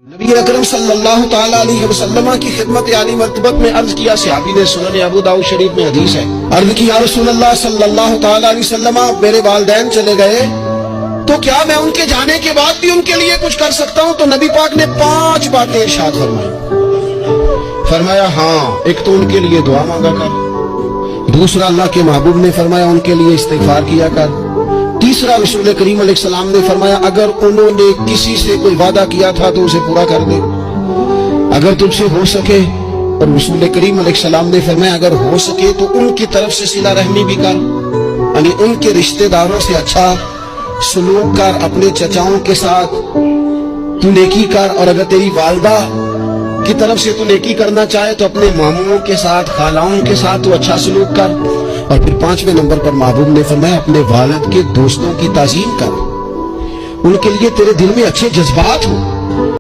नबी अकरम सल्लल्लाहु ताला अलैहि वसल्लम की खिदमत आली मर्तबत में अर्ज किया। सहाबी ने सुनन अबू दाऊद शरीफ में हदीस है, अर्ज की या रसूलल्लाह सल्लल्लाहु ताला अलैहि वसल्लम, मेरे वालिदैन चले गए तो क्या मैं उनके जाने के बाद भी उनके लिए कुछ कर सकता हूँ? तो नबी पाक ने 5 बातें इरशाद फरमाई। फरमाया हाँ, एक तो उनके लिए दुआ मांगा कर, दूसरा अल्लाह के महबूब ने फरमाया उनके लिए इस्तिगफार किया कर, तीसरा रसूल करीम अलैहिस्सलाम ने फरमाया अगर उन्होंने किसी से कोई वादा किया था तो उसे पूरा कर दे, अगर तुझसे हो सके। और रसूल करीम अलैहिस्सलाम ने फरमाया अगर हो सके तो उनकी तरफ से सिला रहमी भी कर, यानी उनके रिश्तेदारों से अच्छा सलूक कर, अपने चचाओं के साथ तू नेकी कर, और अगर तेरी वालदा की तरफ से तू नेकी करना चाहे तो अपने मामूओं के साथ, खालाओं के साथ तू अच्छा सलूक कर। और फिर 5वें नंबर पर महबूब ने फरमाया अपने वालिद के दोस्तों की ताजीम कर, उनके लिए तेरे दिल में अच्छे जज्बात हो।